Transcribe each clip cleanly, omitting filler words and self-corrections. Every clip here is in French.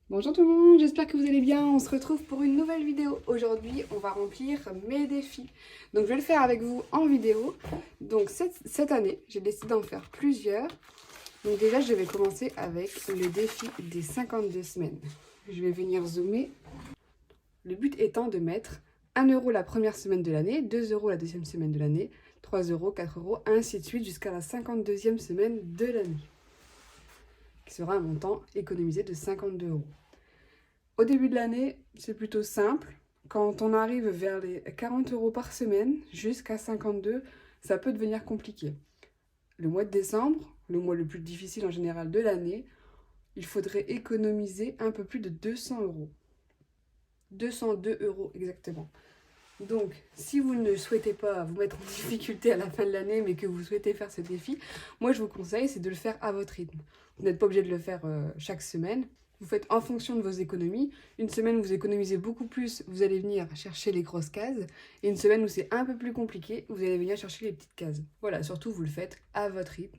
Bonjour tout le monde, j'espère que vous allez bien. On se retrouve pour une nouvelle vidéo. Aujourd'hui, on va remplir mes défis. Donc, je vais le faire avec vous en vidéo. Donc, cette année, j'ai décidé d'en faire plusieurs. Donc, déjà, je vais commencer avec le défi des 52 semaines. Je vais venir zoomer. Le but étant de mettre 1 euro la première semaine de l'année, 2 euros la deuxième semaine de l'année, 3 euros, 4 euros, ainsi de suite jusqu'à la 52e semaine de l'année, qui sera un montant économisé de 52 euros. Au début de l'année, c'est plutôt simple. Quand on arrive vers les 40 euros par semaine, jusqu'à 52, ça peut devenir compliqué. Le mois de décembre, le mois le plus difficile en général de l'année, il faudrait économiser un peu plus de 200 euros. 202 euros exactement. Donc, si vous ne souhaitez pas vous mettre en difficulté à la fin de l'année, mais que vous souhaitez faire ce défi, moi je vous conseille, c'est de le faire à votre rythme. Vous n'êtes pas obligé de le faire chaque semaine. Vous faites en fonction de vos économies. Une semaine où vous économisez beaucoup plus, vous allez venir chercher les grosses cases. Et une semaine où c'est un peu plus compliqué, vous allez venir chercher les petites cases. Voilà, surtout vous le faites à votre rythme.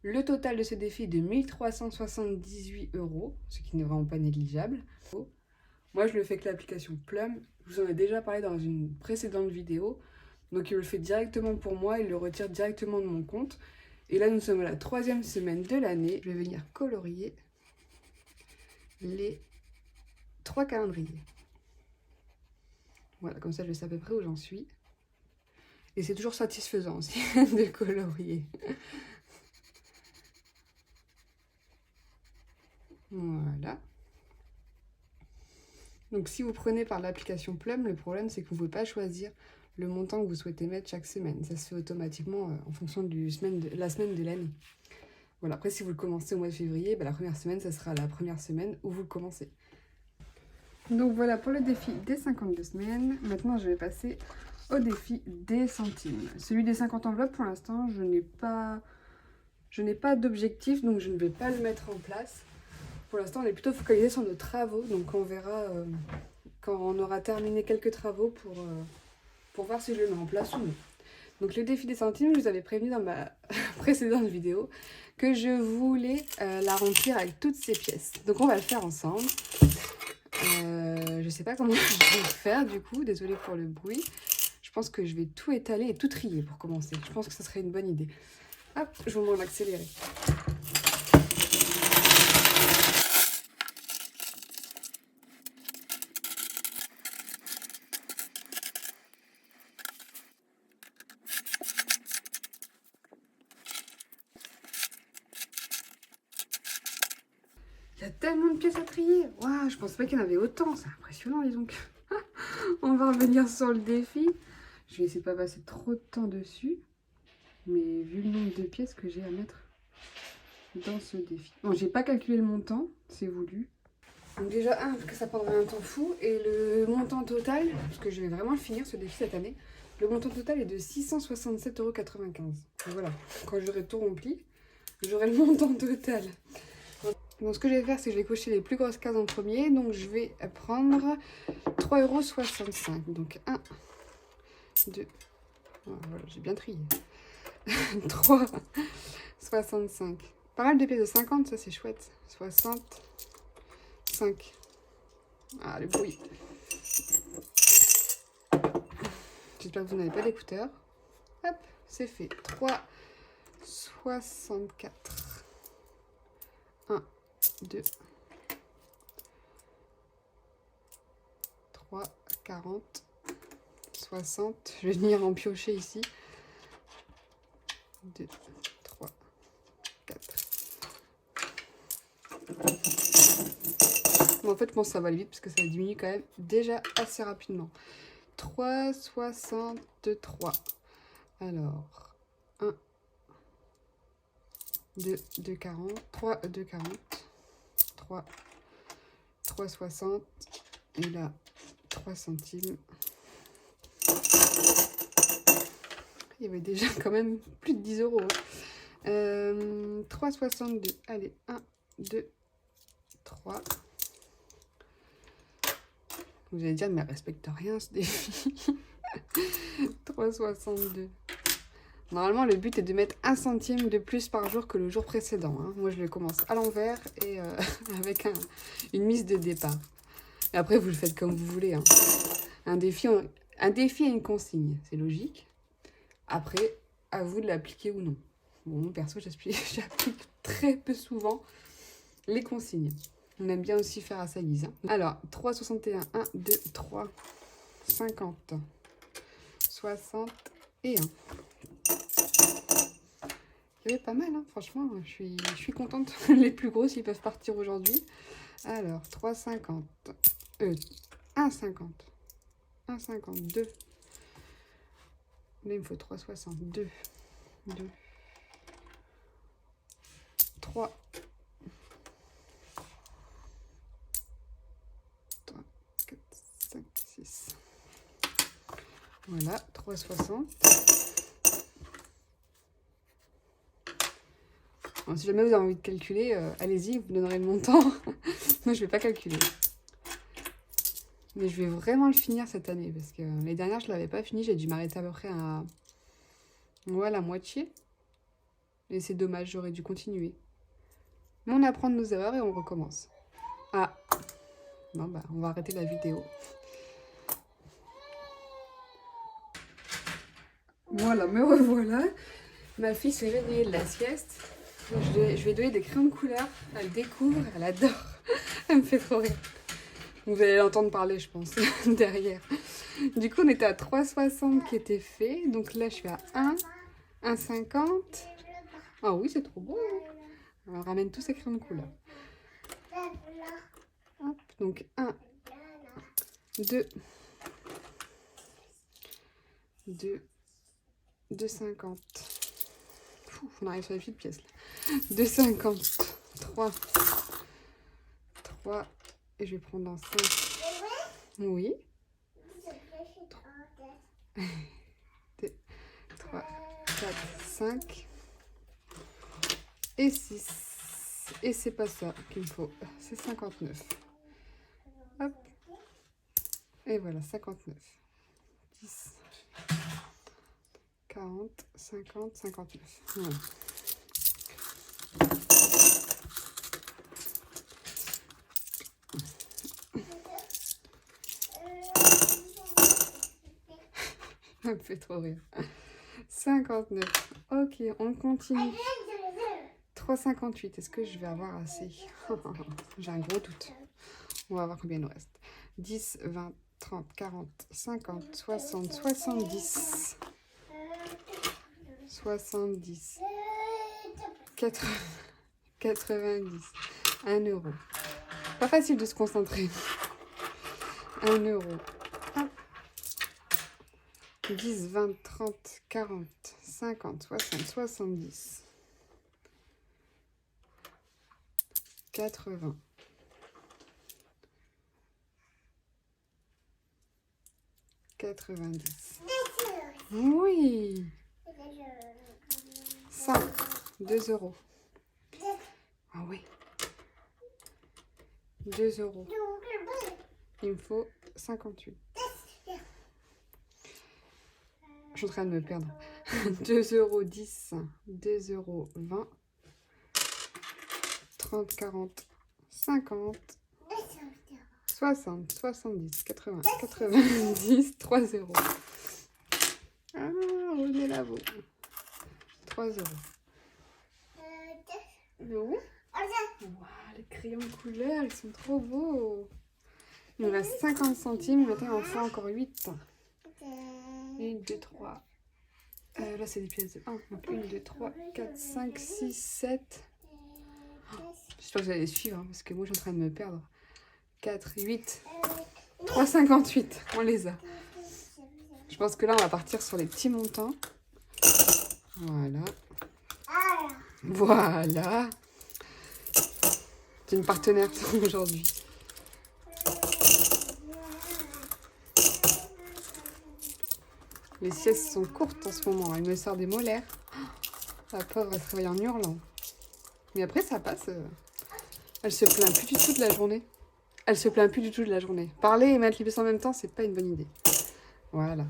Le total de ce défi est de 1378 euros, ce qui n'est vraiment pas négligeable. Moi, je le fais avec l'application Plum. Je vous en ai déjà parlé dans une précédente vidéo. Donc, il le fait directement pour moi. Il le retire directement de mon compte. Et là, nous sommes à la 3e semaine de l'année. Je vais venir colorier les 3 calendriers. Voilà, comme ça, je sais à peu près où j'en suis. Et c'est toujours satisfaisant aussi de colorier. Voilà. Donc si vous prenez par l'application Plum, le problème c'est que vous ne pouvez pas choisir le montant que vous souhaitez mettre chaque semaine. Ça se fait automatiquement en fonction de la semaine de l'année. Voilà, après si vous le commencez au mois de février, la première semaine, ça sera la première semaine où vous le commencez. Donc voilà pour le défi des 52 semaines. Maintenant je vais passer au défi des centimes. Celui des 50 enveloppes, pour l'instant, je n'ai pas d'objectif, donc je ne vais pas le mettre en place. Pour l'instant, on est plutôt focalisé sur nos travaux, donc on verra quand on aura terminé quelques travaux pour voir si je le mets en place ou non. Donc le défi des centimes, je vous avais prévenu dans ma précédente vidéo que je voulais la remplir avec toutes ces pièces. Donc on va le faire ensemble. Je sais pas comment je vais le faire du coup, désolée pour le bruit. Je pense que je vais tout étaler et tout trier pour commencer. Je pense que ça serait une bonne idée. Hop, je vous montre en accéléré. Il y a tellement de pièces à trier. Waouh, je pensais pas qu'il y en avait autant. C'est impressionnant, disons que. On va revenir sur le défi. Je vais essayer de pas passer trop de temps dessus. Mais vu le nombre de pièces que j'ai à mettre dans ce défi. Bon, j'ai pas calculé le montant, c'est voulu. Donc déjà, parce que ça prendrait un temps fou. Et le montant total, parce que je vais vraiment le finir ce défi cette année, le montant total est de 667,95 €. Donc voilà, quand j'aurai tout rempli, j'aurai le montant total. Donc ce que je vais faire, c'est que je vais cocher les plus grosses cases en premier. Donc je vais prendre 3,65 €. Donc 1, 2, voilà, j'ai bien trié. 3,65 €. Pas mal de pièces de 50, ça c'est chouette. 65. Ah, le bruit. J'espère que vous n'avez pas d'écouteurs. Hop, c'est fait. 3,64. 1, 2, 3, 40, 60. Je vais venir en piocher ici. 2, 3, 4. Bon, en fait, je pense que ça va aller vite parce que ça diminue quand même déjà assez rapidement. 3,63. Alors, 1, 2, 2,40. 3, 2,40. 3, 3,60. Et là, 3 centimes. Il y avait déjà quand même plus de 10 €. 3,62. Allez, 1, 2, 3. Vous allez dire, mais elle respecte rien ce défi. 3,62. Normalement, le but est de mettre 1 centime de plus par jour que le jour précédent. Hein. Moi, je le commence à l'envers et avec une mise de départ. Et après, vous le faites comme vous voulez. Hein. Un défi et une consigne, c'est logique. Après, à vous de l'appliquer ou non. Bon, perso, j'applique très peu souvent les consignes. On aime bien aussi faire à sa guise. Hein. Alors, 3,61, 1, 2, 3, 50, 60 et 1. Il y avait pas mal, hein. Franchement, je suis contente. Les plus grosses, ils peuvent partir aujourd'hui. Alors, 3,50, 1,50, 1,50, 2. Là, il me faut 3,60, 2, 3, 4, 5, 6. Voilà, 3,60. Bon, si jamais vous avez envie de calculer, allez-y, vous donnerez le montant. Moi, je vais pas calculer. Mais je vais vraiment le finir cette année, parce que les dernières, je l'avais pas fini. J'ai dû m'arrêter à peu près à la moitié. Et c'est dommage, j'aurais dû continuer. Mais on apprend de nos erreurs et on recommence. Ah, bon, bah, on va arrêter la vidéo. Voilà, me revoilà. Ma fille s'est réveillée de la sieste. Je lui ai donné des crayons de couleur. Elle découvre, elle adore. Elle me fait trop rire. Vous allez l'entendre parler, je pense, derrière. Du coup, on était à 3,60 qui était fait. Donc là, je suis à 1,50. Ah oui, c'est trop beau. On ramène tous ces crayons de couleur. Hop, donc 1, 2, 2,50. On arrive sur les petites pièces là. 2,50. 3. Et je vais prendre un 5. Oui. 2, 3, 4, 5. Et 6. Et c'est pas ça qu'il me faut. C'est 59. Hop. Et voilà, 59. 10. 40, 50, 59. Voilà. Ça me fait trop rire. 59. Ok, on continue. 3,58. Est-ce que je vais avoir assez? J'ai un gros doute. On va voir combien il nous reste. 10, 20, 30, 40, 50, 60, 70. 70. 80, 90. 1 euro. Pas facile de se concentrer. 1 euro. Hop. 10, 20, 30, 40, 50, 60, 70. 80. 90. Oui. 100. 2 euros. Ah oui. 2 euros. Il me faut 58. Je suis en train de me perdre. 2 euros 10. 2 euros 20. 30, 40, 50. 60, 70, 80, 90, 3 euros. Ah, revenez là, vous. 3 euros. Oui. Wow, les crayons de couleur, ils sont trop beaux. Il nous reste 50 centimes. Maintenant, on en fait encore 8. 1, 2, 3. Là, c'est des pièces de 1. Donc, 1, 2, 3, 4, 5, 6, 7. J'espère que vous allez suivre, hein, parce que moi, je suis en train de me perdre. 4, 8. 3,58. On les a. Je pense que là, on va partir sur les petits montants. Voilà. Voilà. C'est une partenaire aujourd'hui. Les siestes sont courtes en ce moment. Elle me sort des molaires. La pauvre, elle se réveille en hurlant. Mais après, ça passe. Elle se plaint plus du tout de la journée. Elle se plaint plus du tout de la journée. Parler et mettre les pièces en même temps, c'est pas une bonne idée. Voilà.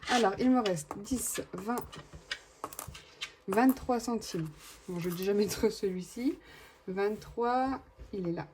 Alors, il me reste 10, 20, 23 centimes. Bon, je vais déjà mettre celui-ci. 23, il est là.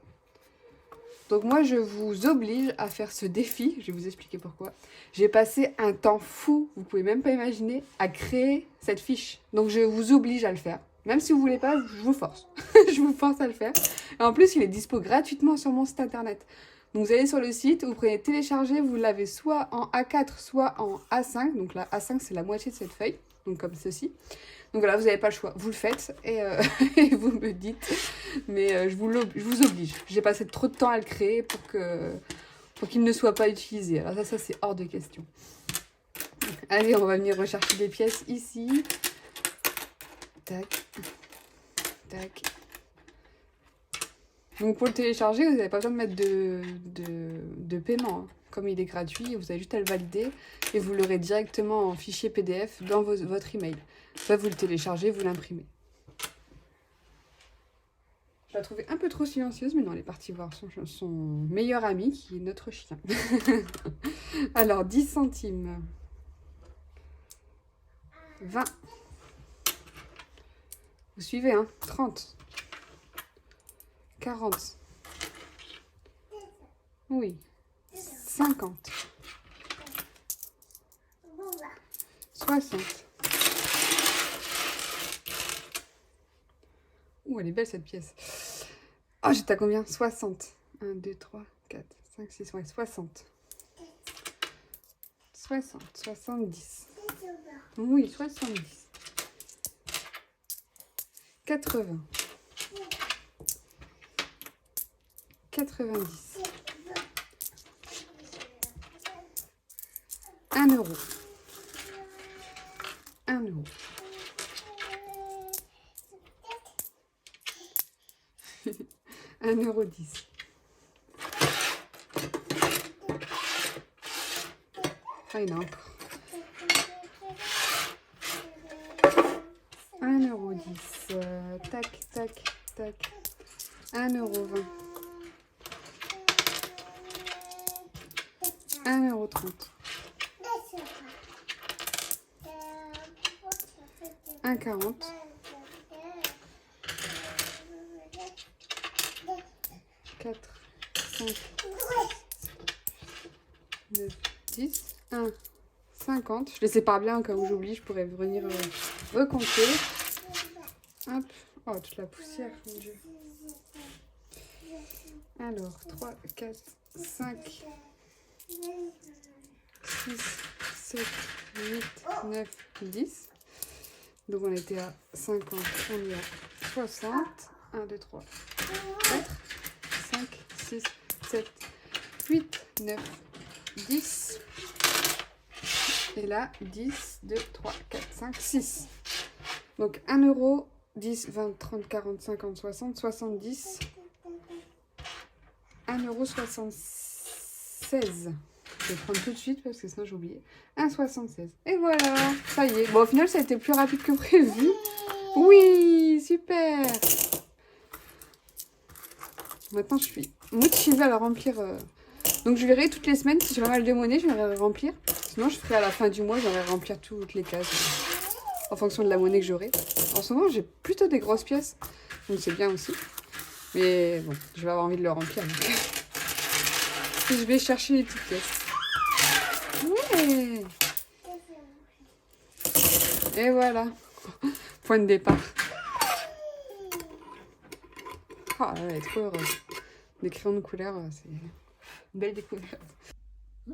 Donc moi, je vous oblige à faire ce défi. Je vais vous expliquer pourquoi. J'ai passé un temps fou, vous pouvez même pas imaginer, à créer cette fiche. Donc je vous oblige à le faire. Même si vous voulez pas, je vous force. Je vous force à le faire. Et en plus, il est dispo gratuitement sur mon site internet. Donc vous allez sur le site, vous prenez télécharger, vous l'avez soit en A4, soit en A5. Donc la A5, c'est la moitié de cette feuille. Donc comme ceci. Donc voilà, vous n'avez pas le choix. Vous le faites et, et vous me dites. Mais je vous oblige. J'ai passé trop de temps à le créer pour qu'il ne soit pas utilisé. Alors ça c'est hors de question. Allez, on va venir rechercher des pièces ici. Tac. Tac. Donc pour le télécharger, vous n'avez pas besoin de mettre de paiement. Hein. Comme il est gratuit, vous avez juste à le valider et vous l'aurez directement en fichier PDF dans votre email. Soit vous le téléchargez, vous l'imprimez. Je la trouvais un peu trop silencieuse, mais non, elle est partie voir son meilleur ami, qui est notre chien. Alors, 10 centimes. 20. Vous suivez, hein? 30. 40. Oui. 50. 60. Ouh, elle est belle cette pièce. Oh, j'étais à combien? 60. 1, 2, 3, 4, 5, 6, ouais, 60. 60, 70. Oui, 70. 80. 90. 1 euro. 1 euro. 1,10 €. Ah, il y en a encore. 1,10 €. Tac, tac, tac. 1,20 €. 1,30 €. 1,40 €. 4, 5, 9, 10, 1, 50. Je les sépare bien, comme j'oublie, je pourrais venir recompter. Hop. Oh, toute la poussière, mon Dieu. Alors, 3, 4, 5, 6, 7, 8, 9, 10. Donc on était à 50, on est à 60. 1, 2, 3, 4, 5, 6, 7, 8, 9, 10. Et là, 10, 2, 3, 4, 5, 6. Donc 1 euro, 10, 20, 30, 40, 50, 60, 70. 1,76 €. Je vais prendre tout de suite parce que sinon j'ai oublié. 1,76 €. Et voilà, ça y est. Bon, au final, ça a été plus rapide que prévu. Oui, super. Maintenant, je suis motivée à la remplir. Donc, je verrai toutes les semaines, si j'ai pas mal de monnaie, je vais remplir. Sinon, je ferai à la fin du mois, j'aimerais remplir toutes les cases en fonction de la monnaie que j'aurai. En ce moment, j'ai plutôt des grosses pièces, donc c'est bien aussi. Mais bon, je vais avoir envie de le remplir. Donc. Je vais chercher les petites pièces. Ouais. Et voilà. Point de départ. Oh, elle est trop heureuse. Des crayons de couleur, c'est une belle découverte.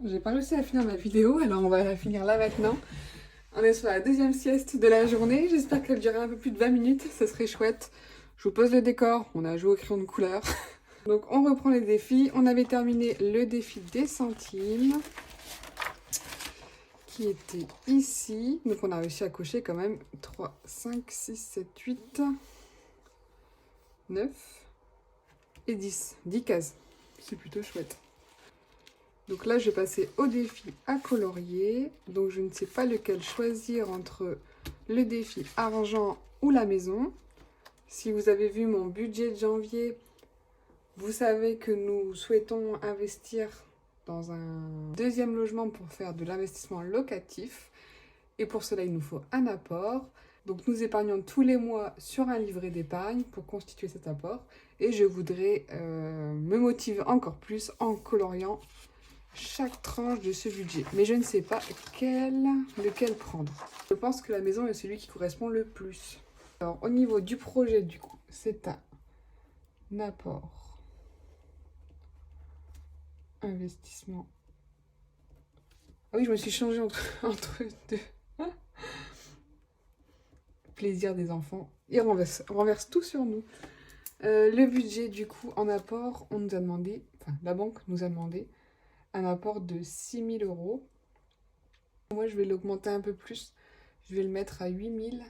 J'ai pas réussi à finir ma vidéo, alors on va la finir là maintenant. On est sur la deuxième sieste de la journée. J'espère qu'elle durerait un peu plus de 20 minutes. Ce serait chouette. Je vous pose le décor. On a joué au crayon de couleur. Donc on reprend les défis. On avait terminé le défi des centimes. Qui était ici. Donc on a réussi à cocher quand même 3, 5, 6, 7, 8, 9 et 10. 10 cases. C'est plutôt chouette. Donc là, je vais passer au défi à colorier. Donc je ne sais pas lequel choisir entre le défi argent ou la maison. Si vous avez vu mon budget de janvier, vous savez que nous souhaitons investir dans un deuxième logement pour faire de l'investissement locatif. Et pour cela, il nous faut un apport. Donc nous épargnons tous les mois sur un livret d'épargne pour constituer cet apport. Et je voudrais me motiver encore plus en coloriant chaque tranche de ce budget. Mais je ne sais pas lequel prendre. Je pense que la maison est celui qui correspond le plus. Alors au niveau du projet, du coup, c'est un apport investissement. Ah oui, je me suis changée entre deux. Plaisir des enfants. Et on renverse tout sur nous. Le budget, du coup, en apport, on nous a demandé, enfin, la banque nous a demandé un apport de 6 000 €. Moi, je vais l'augmenter un peu plus. Je vais le mettre à 8 000.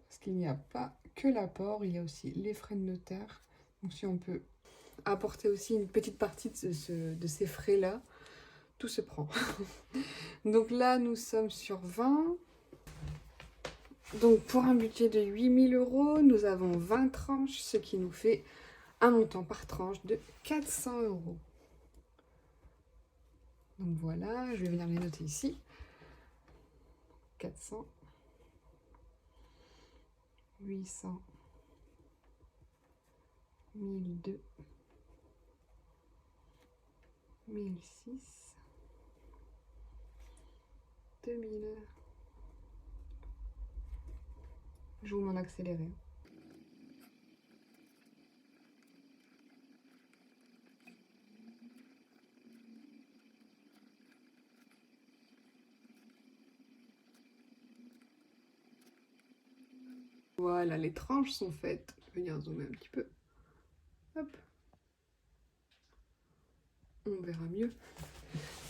Parce qu'il n'y a pas que l'apport, il y a aussi les frais de notaire. Donc, si on peut apporter aussi une petite partie de ces frais-là, tout se prend. Donc là, nous sommes sur 20. Donc pour un budget de 8 000 €, nous avons 20 tranches, ce qui nous fait un montant par tranche de 400 €. Donc voilà, je vais venir les noter ici. 400, 800, 1002, 1006, 2000. Je vous m'en accélérer. Voilà, les tranches sont faites. Je vais venir zoomer un petit peu. Hop. On verra mieux.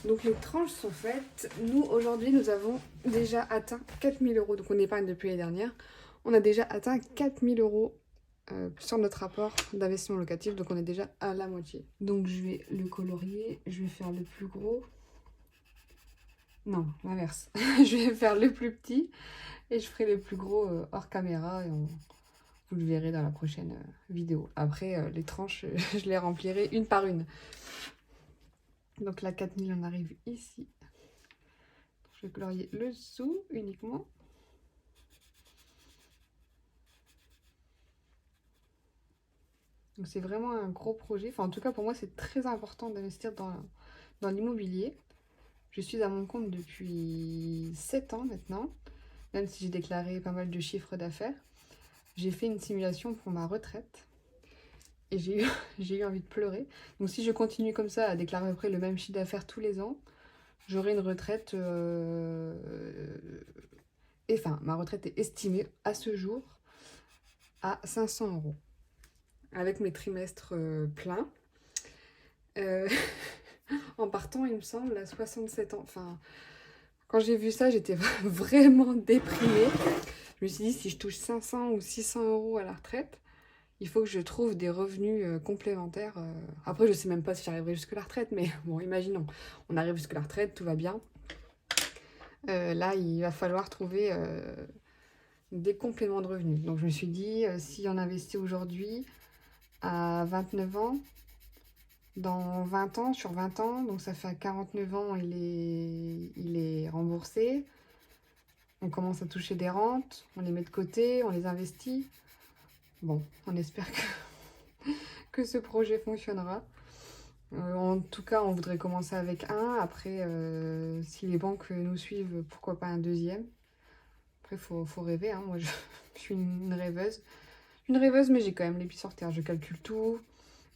Donc les tranches sont faites. Nous, aujourd'hui, nous avons déjà atteint 4 000 €. Donc on épargne depuis l'année dernière. On a déjà atteint 4 000 € sur notre rapport d'investissement locatif. Donc on est déjà à la moitié. Donc je vais le colorier. Je vais faire le plus gros. Non, l'inverse. Je vais faire le plus petit. Et je ferai le plus gros hors caméra. Et vous le verrez dans la prochaine vidéo. Après, les tranches, je les remplirai une par une. Donc là, 4 000, on arrive ici. Je vais colorier le dessous uniquement. Donc c'est vraiment un gros projet. Enfin, en tout cas, pour moi, c'est très important d'investir dans l'immobilier. Je suis à mon compte depuis 7 ans maintenant, même si j'ai déclaré pas mal de chiffres d'affaires. J'ai fait une simulation pour ma retraite et j'ai eu envie de pleurer. Donc si je continue comme ça à déclarer à peu près le même chiffre d'affaires tous les ans, j'aurai une retraite... Enfin, ma retraite est estimée à ce jour à 500 € avec mes trimestres pleins. En partant, il me semble, à 67 ans. Enfin, quand j'ai vu ça, j'étais vraiment déprimée. Je me suis dit, si je touche 500 ou 600 € à la retraite, il faut que je trouve des revenus complémentaires. Après, je sais même pas si j'arriverai jusqu'à la retraite, mais bon, imaginons. On arrive jusqu'à la retraite, tout va bien. Là, il va falloir trouver des compléments de revenus. Donc, je me suis dit, si on investit aujourd'hui à 29 ans, dans 20 ans, sur 20 ans, donc ça fait à 49 ans, il est remboursé. On commence à toucher des rentes, on les met de côté, on les investit. Bon, on espère que ce projet fonctionnera. En tout cas, on voudrait commencer avec un. Après, si les banques nous suivent, pourquoi pas un deuxième. Après, faut rêver. Hein. Moi, je suis une rêveuse. Une rêveuse, mais j'ai quand même les pieds sur terre. Je calcule tout,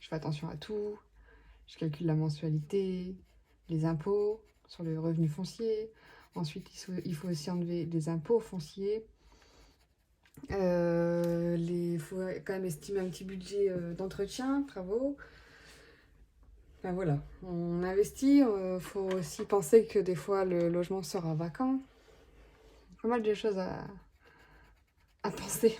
je fais attention à tout. Je calcule la mensualité, les impôts sur le revenu foncier. Ensuite, il faut aussi enlever les impôts fonciers. Il faut quand même estimer un petit budget d'entretien, travaux. Enfin voilà, on investit. Faut aussi penser que des fois le logement sera vacant. Pas mal de choses à penser.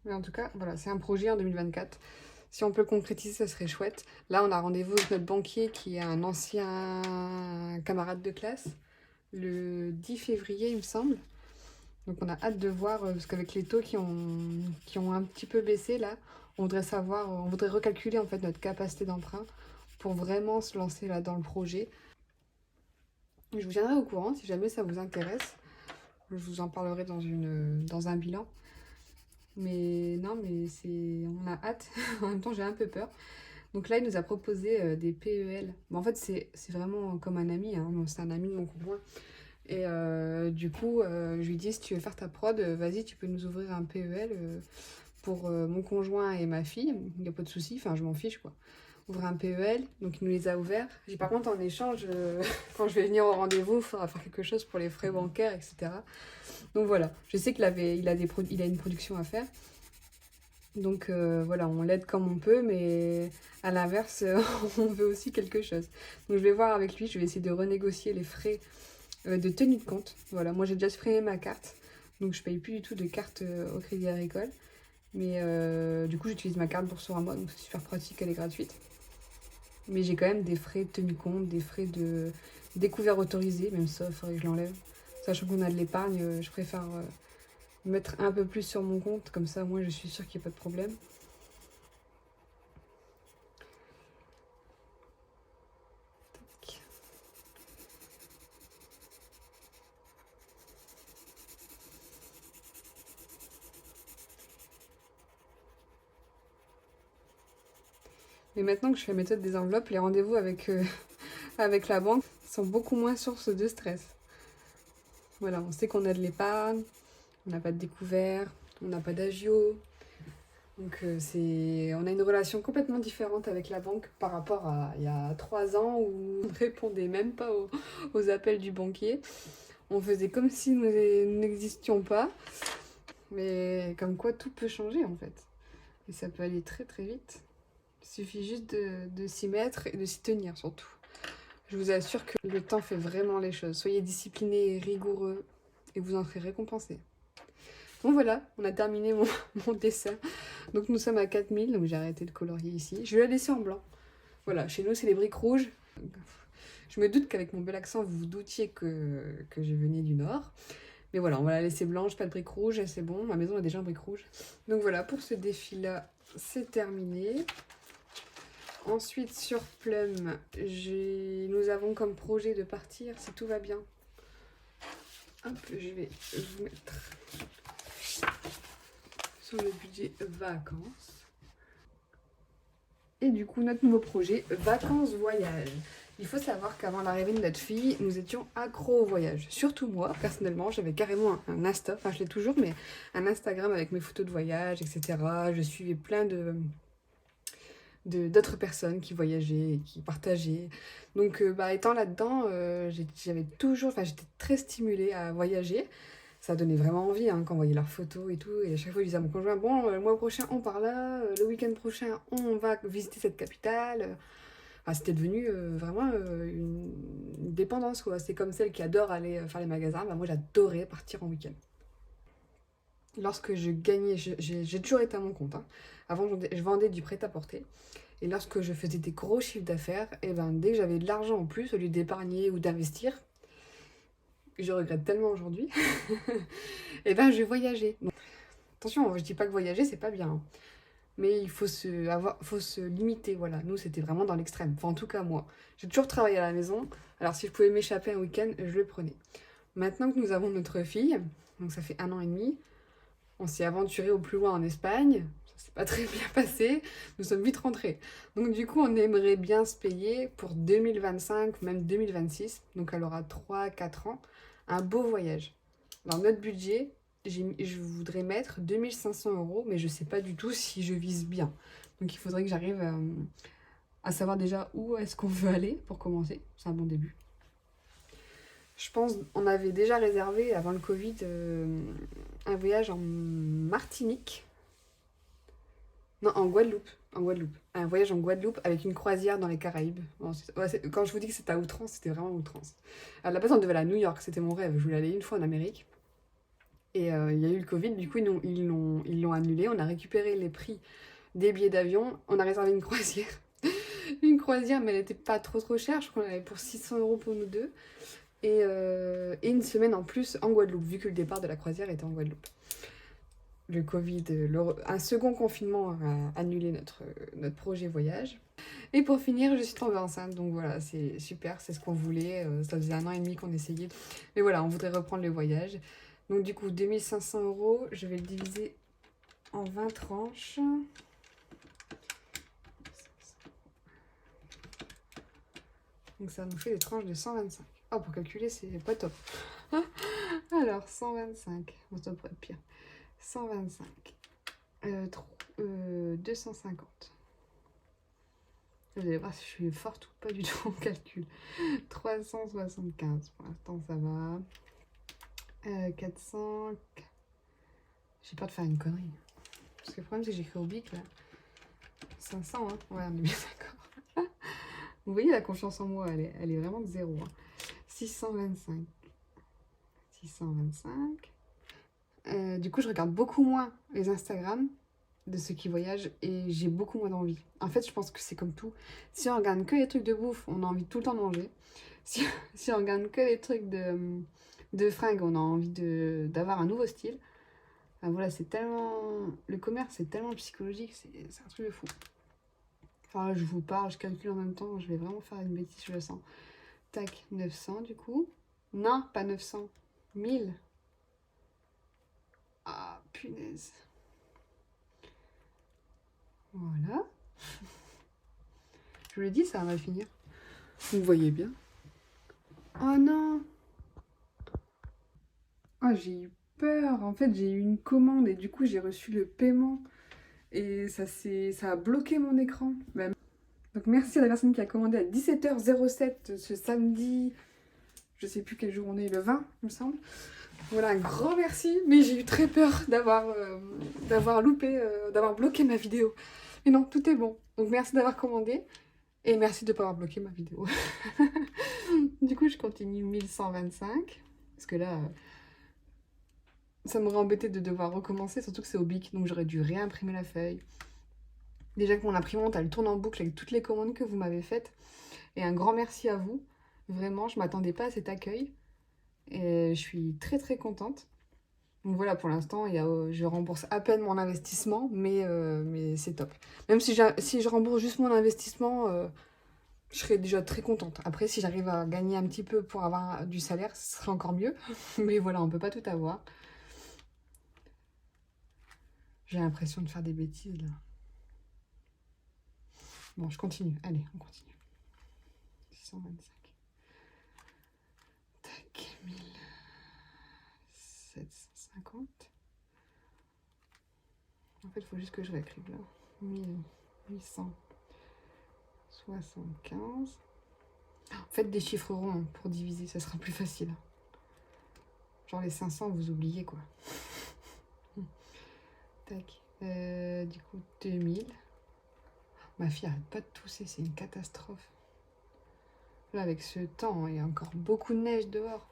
Mais en tout cas, voilà, c'est un projet en 2024. Si on peut le concrétiser, ça serait chouette. Là, on a rendez-vous avec notre banquier qui est un ancien camarade de classe, le 10 février, il me semble. Donc on a hâte de voir, parce qu'avec les taux qui ont un petit peu baissé, là, on voudrait recalculer en fait notre capacité d'emprunt pour vraiment se lancer là dans le projet. Je vous tiendrai au courant si jamais ça vous intéresse. Je vous en parlerai dans un bilan. Mais non, mais on a hâte. En même temps, j'ai un peu peur. Donc là, il nous a proposé des PEL. Bon, en fait, c'est vraiment comme un ami, hein. C'est un ami de mon conjoint. Et du coup, je lui dis, si tu veux faire ta prod, vas-y, tu peux nous ouvrir un PEL pour mon conjoint et ma fille. Il n'y a pas de souci, enfin, je m'en fiche, quoi. Ouvrir un PEL, donc il nous les a ouverts. Par contre, en échange, quand je vais venir au rendez-vous, il faudra faire quelque chose pour les frais bancaires, etc. Donc voilà, je sais qu'il a une production à faire. Donc voilà, on l'aide comme on peut, mais à l'inverse, on veut aussi quelque chose. Donc je vais voir avec lui, je vais essayer de renégocier les frais de tenue de compte. Voilà, moi j'ai déjà supprimé ma carte, donc je paye plus du tout de carte au Crédit Agricole. Mais du coup, j'utilise ma carte Boursorama, donc c'est super pratique, elle est gratuite. Mais j'ai quand même des frais de tenue de compte, des frais de découvert autorisé, même ça, il faudrait que je l'enlève. Sachant qu'on a de l'épargne, je préfère mettre un peu plus sur mon compte, comme ça, moi, je suis sûre qu'il n'y a pas de problème. Tac. Mais maintenant que je fais la méthode des enveloppes, les rendez-vous avec, avec la banque sont beaucoup moins source de stress. Voilà, on sait qu'on a de l'épargne, on n'a pas de découvert, on n'a pas d'agio. Donc on a une relation complètement différente avec la banque par rapport à il y a 3 ans où on ne répondait même pas aux appels du banquier. On faisait comme si nous n'existions pas. Mais comme quoi tout peut changer en fait. Et ça peut aller très très vite. Il suffit juste de s'y mettre et de s'y tenir surtout. Je vous assure que le temps fait vraiment les choses. Soyez disciplinés et rigoureux et vous en serez récompensés. Bon voilà, on a terminé mon dessin. Donc nous sommes à 4000, donc j'ai arrêté de colorier ici. Je vais la laisser en blanc. Voilà, chez nous c'est les briques rouges. Je me doute qu'avec mon bel accent vous vous doutiez que je venais du Nord. Mais voilà, on va la laisser blanche, pas de briques rouges, c'est bon. Ma maison a déjà un brique rouge. Donc voilà, pour ce défi-là, c'est terminé. Ensuite, sur Plum, nous avons comme projet de partir, si tout va bien. Hop, je vais vous mettre sur le budget vacances. Et du coup, notre nouveau projet, vacances-voyage. Il faut savoir qu'avant l'arrivée de notre fille, nous étions accros au voyage. Surtout moi, personnellement, j'avais carrément un Insta, enfin je l'ai toujours, mais un Instagram avec mes photos de voyage, etc. Je suivais plein d'autres personnes qui voyageaient et qui partageaient. Donc étant là-dedans, j'étais très stimulée à voyager. Ça donnait vraiment envie quand on voyait leurs photos et tout. Et à chaque fois, je disais à mon conjoint, bon, le mois prochain, on part là, le week-end prochain, on va visiter cette capitale. C'était devenu vraiment une dépendance, quoi. C'est comme celle qui adore aller faire les magasins. Moi, j'adorais partir en week-end. Lorsque je gagnais, j'ai toujours été à mon compte. Avant, je vendais du prêt-à-porter. Et lorsque je faisais des gros chiffres d'affaires, dès que j'avais de l'argent en plus, au lieu d'épargner ou d'investir, je regrette tellement aujourd'hui, je voyageais. Donc, attention, je dis pas que voyager, c'est pas bien. Mais il faut se limiter, voilà. Nous, c'était vraiment dans l'extrême. Enfin, en tout cas, moi. J'ai toujours travaillé à la maison. Alors, si je pouvais m'échapper un week-end, je le prenais. Maintenant que nous avons notre fille, donc ça fait 1 an et demi, on s'est aventuré au plus loin en Espagne. Ça s'est pas très bien passé. Nous sommes vite rentrés. Donc, du coup, on aimerait bien se payer pour 2025, même 2026. Donc, elle aura 3-4 ans. Un beau voyage. Alors, notre budget, je voudrais mettre 2500 €, mais je sais pas du tout si je vise bien. Donc il faudrait que j'arrive à savoir déjà où est-ce qu'on veut aller pour commencer. C'est un bon début. Je pense on avait déjà réservé avant le Covid un voyage en Martinique. Non, en Guadeloupe. Un voyage en Guadeloupe avec une croisière dans les Caraïbes. Bon, quand je vous dis que c'était à outrance, c'était vraiment outrance. À la base, on devait aller à New York, c'était mon rêve. Je voulais aller une fois en Amérique. Et il y a eu le Covid, du coup ils l'ont annulé. On a récupéré les prix des billets d'avion. On a réservé une croisière. Une croisière, mais elle n'était pas trop chère. Je crois qu'on avait pour 600 € pour nous deux. Et une semaine en plus en Guadeloupe, vu que le départ de la croisière était en Guadeloupe. Le Covid, un second confinement a annulé notre projet voyage. Et pour finir, je suis tombée enceinte, donc voilà, c'est super, c'est ce qu'on voulait. Ça faisait 1 an et demi qu'on essayait. Mais voilà, on voudrait reprendre le voyage. Donc du coup, 2500 €, je vais le diviser en 20 tranches. Donc ça nous fait des tranches de 125. Oh, pour calculer, c'est pas top. Alors, 125. Bon, ça pourrait être pire. 125. 250. Vous allez voir si je suis forte ou pas du tout en calcul. 375. Pour l'instant, ça va. 400. J'ai peur de faire une connerie. Parce que le problème, c'est que j'écris au bic, là. 500, hein. Ouais, on est bien d'accord. Vous voyez, la confiance en moi, elle est vraiment de zéro. Hein. 625. 625. Du coup, je regarde beaucoup moins les Instagram de ceux qui voyagent et j'ai beaucoup moins d'envie. En fait, je pense que c'est comme tout. Si on regarde que les trucs de bouffe, on a envie tout le temps de manger. Si on regarde que les trucs de fringues, on a envie d'avoir un nouveau style. Enfin, voilà, c'est tellement... Le commerce, c'est tellement psychologique, c'est un truc de fou. Enfin, là, je vous parle, je calcule en même temps, je vais vraiment faire une bêtise, je le sens. Tac, 900 du coup. Non, pas 900. 1000. Ah, punaise. Voilà. Je vous l'ai dit, ça va mal finir. Vous voyez bien. Oh non. Oh, j'ai eu peur. En fait, j'ai eu une commande et du coup, j'ai reçu le paiement. Et ça a bloqué mon écran. Donc, merci à la personne qui a commandé à 17h07 ce samedi. Je sais plus quel jour on est, le 20, il me semble. Voilà, un grand merci. Mais j'ai eu très peur d'avoir loupé, d'avoir bloqué ma vidéo. Mais non, tout est bon. Donc, merci d'avoir commandé. Et merci de ne pas avoir bloqué ma vidéo. Du coup, je continue 1125. Parce que là, ça m'aurait embêté de devoir recommencer. Surtout que c'est au bic. Donc j'aurais dû réimprimer la feuille. Déjà que mon imprimante, elle tourne en boucle avec toutes les commandes que vous m'avez faites. Et un grand merci à vous. Vraiment, je ne m'attendais pas à cet accueil. Et je suis très très contente. Donc voilà, pour l'instant, je rembourse à peine mon investissement. Mais c'est top. Même si je rembourse juste mon investissement... je serais déjà très contente. Après, si j'arrive à gagner un petit peu pour avoir du salaire, ce serait encore mieux. Mais voilà, on peut pas tout avoir. J'ai l'impression de faire des bêtises, là. Bon, je continue. Allez, on continue. 625. Tac, 1750. En fait, il faut juste que je réécrive, là. 1875. Faites des chiffres ronds pour diviser, ça sera plus facile. Genre les 500, vous oubliez quoi. Tac. Du coup, 2000. Ma fille arrête pas de tousser, c'est une catastrophe. Là, avec ce temps, il y a encore beaucoup de neige dehors.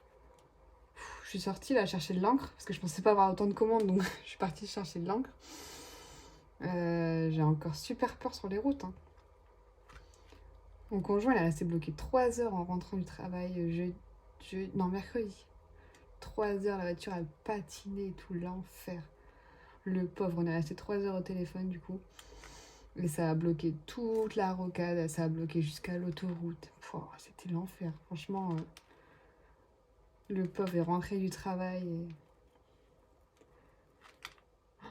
Je suis sortie là chercher de l'encre, parce que je pensais pas avoir autant de commandes, donc je suis partie chercher de l'encre. J'ai encore super peur sur les routes. Hein. Mon conjoint, il a resté bloqué 3 heures en rentrant du travail, mercredi. 3 heures, la voiture a patiné, tout l'enfer. Le pauvre, on est resté 3 heures au téléphone du coup. Et ça a bloqué toute la rocade, ça a bloqué jusqu'à l'autoroute. C'était l'enfer, franchement. Le pauvre est rentré du travail et...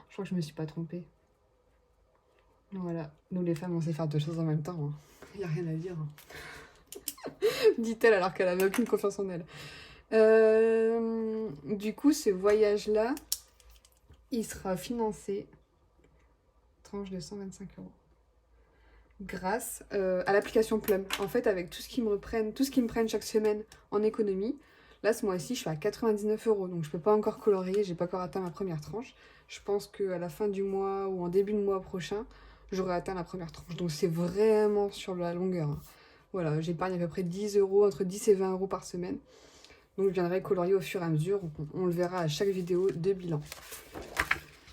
Je crois que je me suis pas trompée. Voilà, nous les femmes, on sait faire deux choses en même temps. Hein. Y a rien à dire. Hein. Dit-elle alors qu'elle avait aucune confiance en elle. Du coup, ce voyage-là, il sera financé, tranche de 125 €, grâce à l'application Plum. En fait, avec tout ce qu'ils me prennent chaque semaine en économie, là, ce mois-ci, je suis à 99 €. Donc, je peux pas encore colorier, j'ai pas encore atteint ma première tranche. Je pense qu'à la fin du mois ou en début de mois prochain, j'aurai atteint la première tranche. Donc, c'est vraiment sur la longueur. Hein. Voilà, j'épargne à peu près 10 €, entre 10 et 20 € par semaine. Donc, je viendrai colorier au fur et à mesure. On le verra à chaque vidéo de bilan.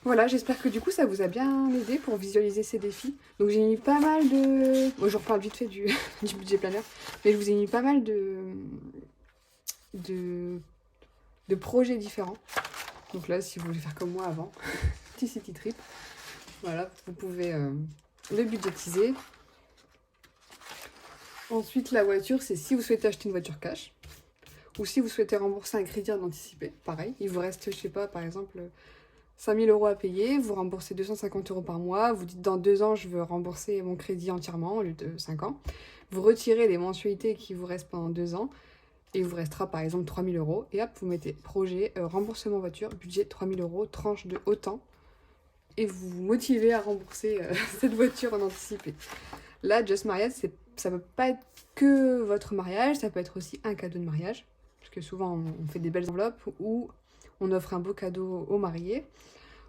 Voilà, j'espère que du coup, ça vous a bien aidé pour visualiser ces défis. Donc, j'ai mis pas mal de... Bon, je reparle vite fait du budget planner. Mais je vous ai mis pas mal de projets différents. Donc là, si vous voulez faire comme moi avant, petit city trip. Voilà, vous pouvez le budgétiser. Ensuite, la voiture, c'est si vous souhaitez acheter une voiture cash ou si vous souhaitez rembourser un crédit en anticipé. Pareil, il vous reste, je sais pas, par exemple, 5 000 € à payer, vous remboursez 250 € par mois, vous dites dans 2 ans, je veux rembourser mon crédit entièrement au lieu de 5 ans. Vous retirez les mensualités qui vous restent pendant 2 ans et il vous restera par exemple 3 000 € et hop, vous mettez projet, remboursement voiture, budget 3 000 €, tranche de autant et vous vous motivez à rembourser cette voiture en anticipé. Là, Just Mariage, ça peut pas être que votre mariage, ça peut être aussi un cadeau de mariage, parce que souvent on fait des belles enveloppes ou on offre un beau cadeau aux mariés.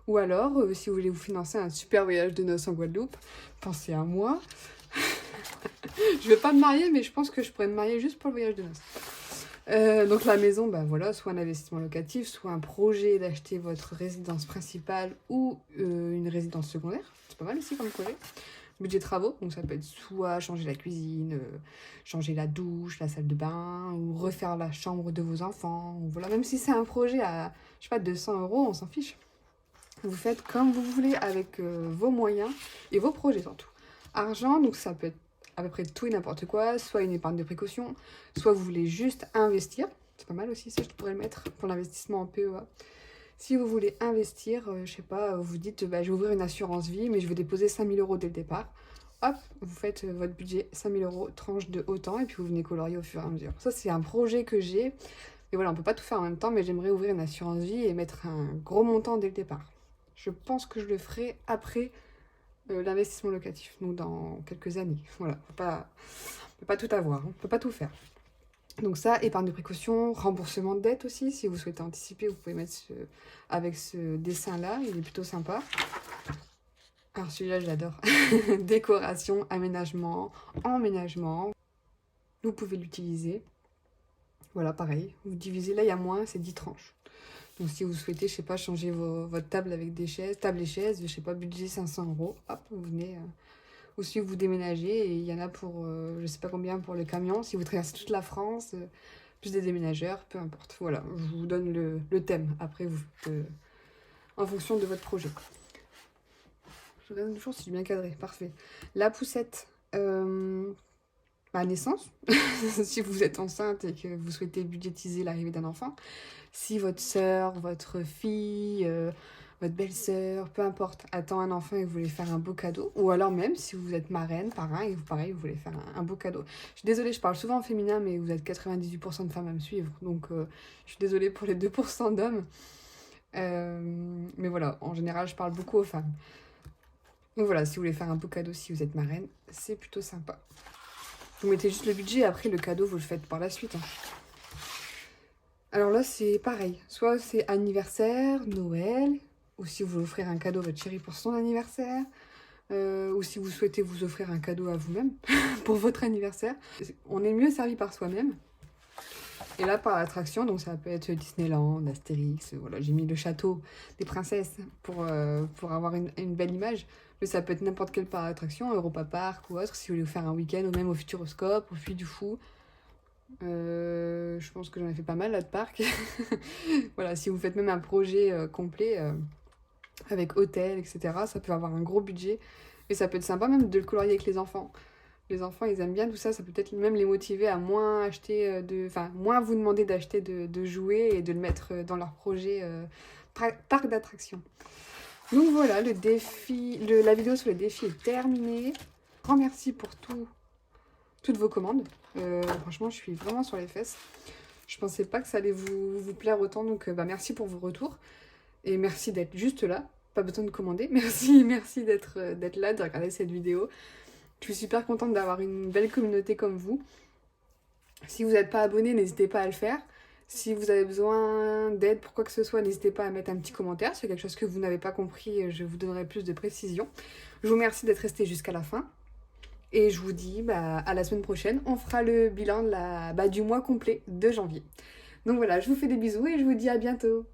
Ou alors, si vous voulez vous financer un super voyage de noces en Guadeloupe, pensez à moi. Je vais pas me marier, mais je pense que je pourrais me marier juste pour le voyage de noces. Donc la maison, bah voilà, soit un investissement locatif, soit un projet d'acheter votre résidence principale ou une résidence secondaire. C'est pas mal aussi comme projet. Budget travaux, donc ça peut être soit changer la cuisine, changer la douche, la salle de bain, ou refaire la chambre de vos enfants. Ou voilà, même si c'est un projet à, je sais pas, 200 €, on s'en fiche. Vous faites comme vous voulez avec vos moyens et vos projets surtout. Argent, donc ça peut être à peu près tout et n'importe quoi, soit une épargne de précaution, soit vous voulez juste investir. C'est pas mal aussi, ça je pourrais le mettre pour l'investissement en PEA. Si vous voulez investir, je sais pas, vous dites bah, je vais ouvrir une assurance vie, mais je vais déposer 5 000 € dès le départ. Hop, vous faites votre budget 5 000 €, tranche de autant, et puis vous venez colorier au fur et à mesure. Ça, c'est un projet que j'ai. Et voilà, on peut pas tout faire en même temps, mais j'aimerais ouvrir une assurance vie et mettre un gros montant dès le départ. Je pense que je le ferai après l'investissement locatif, donc dans quelques années. Voilà, on peut pas tout avoir, on peut pas tout faire. Donc ça, épargne de précaution, remboursement de dette aussi, si vous souhaitez anticiper, vous pouvez mettre avec ce dessin-là, il est plutôt sympa. Alors celui-là, je l'adore. Décoration, aménagement, emménagement, vous pouvez l'utiliser. Voilà, pareil, vous divisez, là il y a moins, c'est 10 tranches. Donc si vous souhaitez, je sais pas, changer votre table avec des chaises, table et chaises, je sais pas, budget 500 €, hop, vous venez... Ou si vous déménagez, et il y en a pour, je sais pas combien pour le camion, si vous traversez toute la France, plus des déménageurs, peu importe. Voilà, je vous donne le thème, après vous en fonction de votre projet. Je regarde toujours si j'ai bien cadré, parfait. La poussette, naissance, si vous êtes enceinte et que vous souhaitez budgétiser l'arrivée d'un enfant. Si votre soeur, votre fille... votre belle-sœur, peu importe, attend un enfant et vous voulez faire un beau cadeau. Ou alors même si vous êtes marraine, parrain, et vous, pareil, vous voulez faire un beau cadeau. Je suis désolée, je parle souvent en féminin, mais vous êtes 98% de femmes à me suivre. Donc je suis désolée pour les 2% d'hommes. Mais voilà, en général, je parle beaucoup aux femmes. Donc voilà, si vous voulez faire un beau cadeau, si vous êtes marraine, c'est plutôt sympa. Vous mettez juste le budget, et après le cadeau, vous le faites par la suite. Alors là, c'est pareil. Soit c'est anniversaire, Noël... ou si vous voulez offrir un cadeau à votre chérie pour son anniversaire, ou si vous souhaitez vous offrir un cadeau à vous-même pour votre anniversaire. On est mieux servi par soi-même. Et là, par l'attraction, donc ça peut être Disneyland, Astérix, voilà, j'ai mis le château des princesses pour avoir une belle image. Mais ça peut être n'importe quel parc d'attraction, Europa Park ou autre, si vous voulez vous faire un week-end, ou même au Futuroscope, au Puy du Fou. Je pense que j'en ai fait pas mal là de parcs. Voilà, si vous faites même un projet complet... avec hôtel, etc. Ça peut avoir un gros budget. Et ça peut être sympa même de le colorier avec les enfants. Les enfants, ils aiment bien tout ça. Ça peut peut-être même les motiver à moins acheter moins vous demander d'acheter de jouets et de le mettre dans leur projet parc d'attractions. Donc voilà, le défi, la vidéo sur le défi est terminée. Grand merci pour toutes vos commandes. Franchement, je suis vraiment sur les fesses. Je pensais pas que ça allait vous plaire autant. Donc merci pour vos retours. Et merci d'être juste là, pas besoin de commander. Merci d'être là, de regarder cette vidéo. Je suis super contente d'avoir une belle communauté comme vous. Si vous n'êtes pas abonné, n'hésitez pas à le faire. Si vous avez besoin d'aide pour quoi que ce soit, n'hésitez pas à mettre un petit commentaire. Si c'est quelque chose que vous n'avez pas compris, je vous donnerai plus de précision. Je vous remercie d'être resté jusqu'à la fin. Et je vous dis à la semaine prochaine. On fera le bilan du mois complet de janvier. Donc voilà, je vous fais des bisous et je vous dis à bientôt.